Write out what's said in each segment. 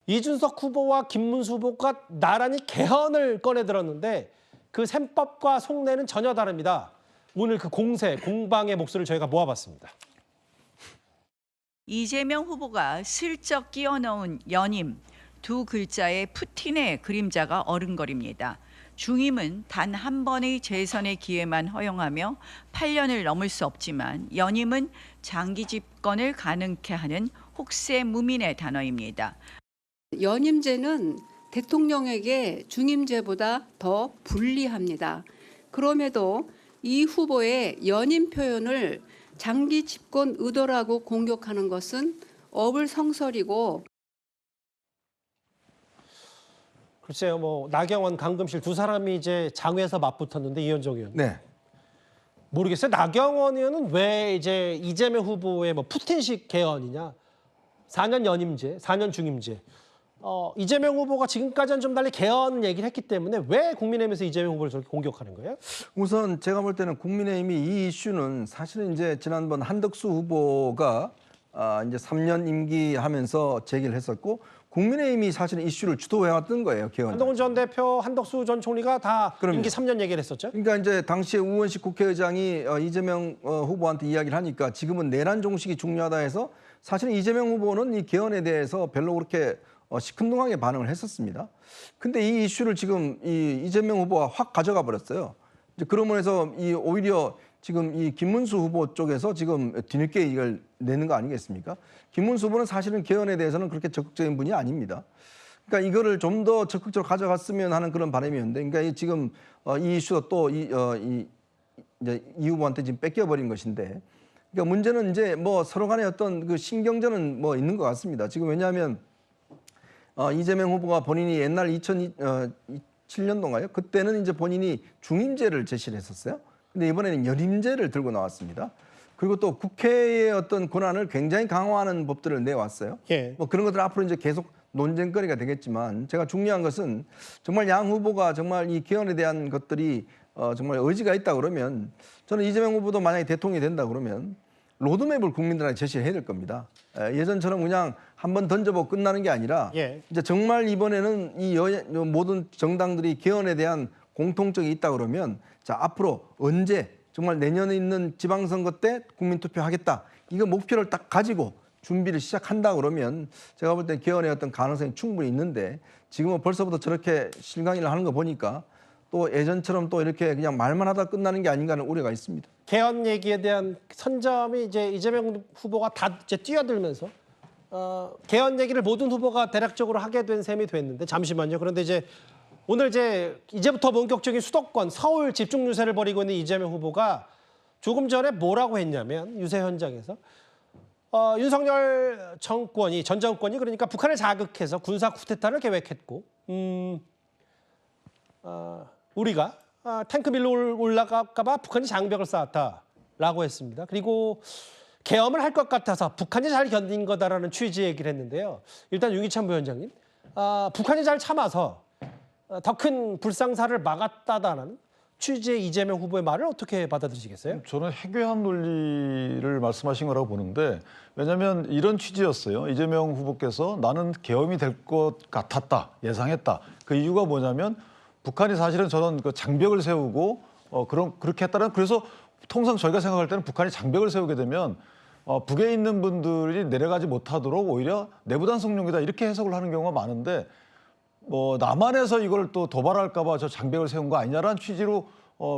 이준석 후보와 김문수 후보가 나란히 개헌을 꺼내들었는데 그 셈법과 속내는 전혀 다릅니다. 오늘 그 공방의 목소리를 저희가 모아봤습니다. 이재명 후보가 슬쩍 끼워 넣은 연임 두 글자의 푸틴의 그림자가 어른거립니다. 중임은 단 한 번의 재선의 기회만 허용하며 8년을 넘을 수 없지만 연임은 장기 집권을 가능케 하는 혹세무민의 단어입니다. 연임제는 대통령에게 중임제보다 더 불리합니다. 그럼에도 이 후보의 연임 표현을 장기 집권 의도라고 공격하는 것은 어불성설이고 글쎄요, 뭐 나경원, 강금실 두 사람이 이제 장외에서 맞붙었는데 이현정 의원. 네. 모르겠어요. 나경원 의원은 왜 이제 이재명 후보의 뭐 푸틴식 개헌이냐, 4년 연임제, 4년 중임제. 이재명 후보가 지금까지는 좀 달리 개헌 얘기를 했기 때문에 왜 국민의힘에서 이재명 후보를 저렇게 공격하는 거예요? 우선 제가 볼 때는 국민의힘이 이 이슈는 사실은 이제 지난번 한덕수 후보가 이제 3년 임기하면서 제기를 했었고 국민의힘이 사실은 이슈를 주도해왔던 거예요. 개헌. 한동훈 전 대표, 한덕수 전 총리가 다 그럼요. 임기 3년 얘기를 했었죠. 그러니까 이제 당시에 우원식 국회의장이 이재명 후보한테 이야기를 하니까 지금은 내란 종식이 중요하다 해서 사실은 이재명 후보는 이 개헌에 대해서 별로 그렇게 시큰둥하게 반응을 했었습니다. 근데 이 이슈를 지금 이재명 후보가 확 가져가 버렸어요. 이제 그러면 해서 오히려 지금 이 김문수 후보 쪽에서 지금 뒤늦게 이걸 내는 거 아니겠습니까? 김문수 후보는 사실은 개헌에 대해서는 그렇게 적극적인 분이 아닙니다. 그러니까 이거를 좀 더 적극적으로 가져갔으면 하는 그런 바람이었는데, 그러니까 지금 이 이슈가 또 이제 이 후보한테 지금 뺏겨버린 것인데, 그러니까 문제는 이제 뭐 서로 간에 어떤 그 신경전은 뭐 있는 것 같습니다. 지금 왜냐하면 이재명 후보가 본인이 옛날 2007년도인가요? 그때는 이제 본인이 중임제를 제시를 했었어요. 근데 이번에는 연임제를 들고 나왔습니다. 그리고 또 국회의 어떤 권한을 굉장히 강화하는 법들을 내왔어요. 예. 뭐 그런 것들 앞으로 이제 계속 논쟁거리가 되겠지만 제가 중요한 것은 정말 양 후보가 정말 이 개헌에 대한 것들이 정말 의지가 있다 그러면 저는 이재명 후보도 만약에 대통령이 된다 그러면 로드맵을 국민들한테 제시해야 될 겁니다. 예전처럼 그냥 한번 던져보고 끝나는 게 아니라 예. 이제 정말 이번에는 모든 정당들이 개헌에 대한 공통점이 있다 그러면 자 앞으로 언제 정말 내년에 있는 지방선거 때 국민투표하겠다. 이거 목표를 딱 가지고 준비를 시작한다 그러면 제가 볼 때 개헌의 어떤 가능성이 충분히 있는데 지금은 벌써부터 저렇게 실강의를 하는 거 보니까 또 예전처럼 또 이렇게 그냥 말만 하다 끝나는 게 아닌가 하는 우려가 있습니다. 개헌 얘기에 대한 선점이 이제 이재명 후보가 다 이제 뛰어들면서 개헌 얘기를 모든 후보가 대략적으로 하게 된 셈이 됐는데 잠시만요. 그런데 이제 오늘 이제부터 본격적인 수도권 서울 집중 유세를 벌이고 있는 이재명 후보가 조금 전에 뭐라고 했냐면 유세 현장에서 윤석열 정권이 전 정권이 그러니까 북한을 자극해서 군사 쿠데타를 계획했고 우리가 탱크 밀로 올라갈까 봐 북한이 장벽을 쌓았다라고 했습니다. 그리고 계엄을 할 것 같아서 북한이 잘 견딘 거다라는 취지의 얘기를 했는데요. 일단 윤기찬 부위원장님, 북한이 잘 참아서 더 큰 불상사를 막았다라는 취지의 이재명 후보의 말을 어떻게 받아들이시겠어요? 저는 해괴한 논리를 말씀하신 거라고 보는데 왜냐하면 이런 취지였어요. 이재명 후보께서 나는 계엄이 될 것 같았다, 예상했다. 그 이유가 뭐냐면 북한이 사실은 저는 그 장벽을 세우고 그렇게 했다는 그래서 통상 저희가 생각할 때는 북한이 장벽을 세우게 되면 북에 있는 분들이 내려가지 못하도록 오히려 내부단 성용이다 이렇게 해석을 하는 경우가 많은데 남한에서 이걸 또 도발할까 봐 저 장벽을 세운 거 아니냐라는 취지로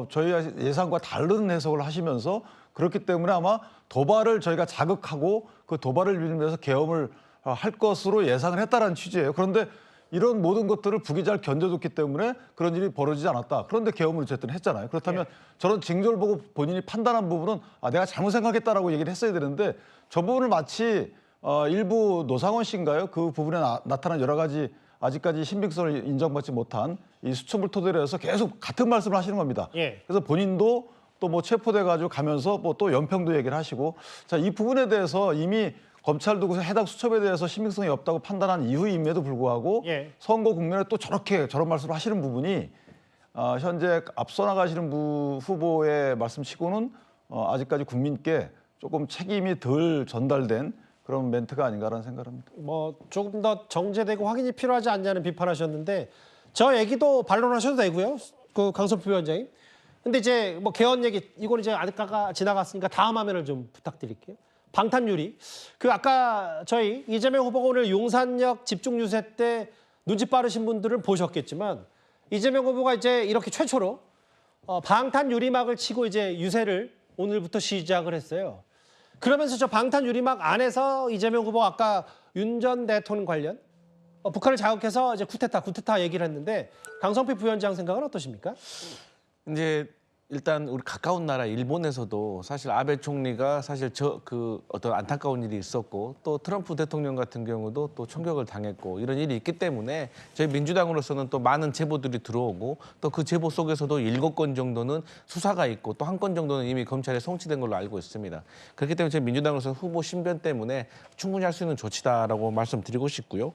저희 예상과 다른 해석을 하시면서 그렇기 때문에 아마 도발을 저희가 자극하고 그 도발을 빌면서 계엄을 할 것으로 예상을 했다라는 취지예요. 그런데 이런 모든 것들을 북이 잘 견뎌줬기 때문에 그런 일이 벌어지지 않았다. 그런데 계엄을 어쨌든 했잖아요. 그렇다면 저런 징조를 보고 본인이 판단한 부분은 내가 잘못 생각했다라고 얘기를 했어야 되는데 저 부분을 마치 일부 노상원 씨인가요? 그 부분에 나타난 여러 가지 아직까지 신빙성을 인정받지 못한 이 수첩을 토대로 해서 계속 같은 말씀을 하시는 겁니다. 예. 그래서 본인도 또 뭐 체포돼가지고 가면서 또 연평도 얘기를 하시고 자, 이 부분에 대해서 이미 검찰도 해당 수첩에 대해서 신빙성이 없다고 판단한 이후임에도 불구하고 예. 선거 국면에 또 저런 말씀을 하시는 부분이 현재 앞서 나가시는 후보의 말씀치고는 아직까지 국민께 조금 책임이 덜 전달된 그런 멘트가 아닌가라는 생각을 합니다. 뭐 조금 더 정제되고 확인이 필요하지 않냐는 비판하셨는데 저 얘기도 반론하셔도 되고요. 그 강선표 위원장님. 근데 이제 뭐 개헌 얘기 이건 이제 아까 지나갔으니까 다음 화면을 좀 부탁드릴게요. 방탄유리. 그 아까 저희 이재명 후보가 오늘 용산역 집중 유세 때 눈치 빠르신 분들은 보셨겠지만 이재명 후보가 이제 이렇게 최초로 방탄 유리막을 치고 이제 유세를 오늘부터 시작을 했어요. 그러면서 저 방탄 유리막 안에서 이재명 후보 아까 윤 전 대통령 관련 북한을 자극해서 이제 쿠데타 얘기를 했는데 강성필 부위원장 생각은 어떠십니까? 이제 일단 우리 가까운 나라 일본에서도 사실 아베 총리가 사실 그 어떤 안타까운 일이 있었고 또 트럼프 대통령 같은 경우도 또 총격을 당했고 이런 일이 있기 때문에 저희 민주당으로서는 또 많은 제보들이 들어오고 또 그 제보 속에서도 7건 정도는 수사가 있고 또 1건 정도는 이미 검찰에 송치된 걸로 알고 있습니다. 그렇기 때문에 저희 민주당으로서는 후보 신변 때문에 충분히 할 수 있는 조치다라고 말씀드리고 싶고요.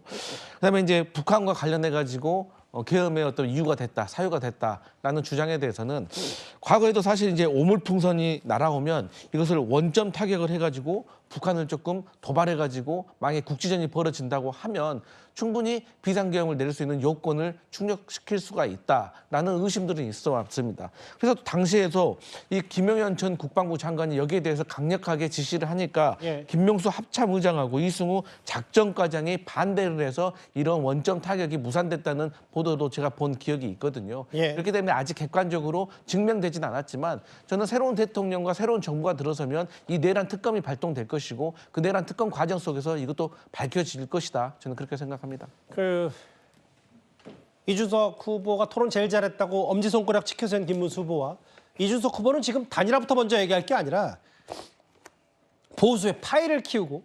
그다음에 이제 북한과 관련해 가지고 계엄의 어떤 이유가 됐다, 사유가 됐다라는 주장에 대해서는 과거에도 사실 이제 오물풍선이 날아오면 이것을 원점 타격을 해가지고 북한을 조금 도발해가지고 만약에 국지전이 벌어진다고 하면 충분히 비상계엄을 내릴 수 있는 요건을 충족시킬 수가 있다라는 의심들은 있어 왔습니다. 그래서 당시에도 이 김용현 전 국방부 장관이 여기에 대해서 강력하게 지시를 하니까 김명수 합참의장하고 이승우 작전과장이 반대를 해서 이런 원점 타격이 무산됐다는 보도도 제가 본 기억이 있거든요. 그렇기 때문에 아직 객관적으로 증명되진 않았지만 저는 새로운 대통령과 새로운 정부가 들어서면 이 내란 특검이 발동될 것이고 그 내란 특검 과정 속에서 이것도 밝혀질 것이다. 저는 그렇게 생각합니다. 그 이준석 후보가 토론 제일 잘했다고 엄지손가락 치켜센 김문수 후보와 이준석 후보는 지금 단일화부터 먼저 얘기할 게 아니라 보수의 파이를 키우고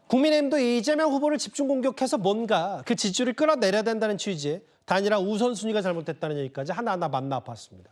국민의힘도 이재명 후보를 집중 공격해서 뭔가 그 지지율을 끌어내려야 된다는 취지에 단일화 우선순위가 잘못됐다는 얘기까지 하나하나 만나봤습니다.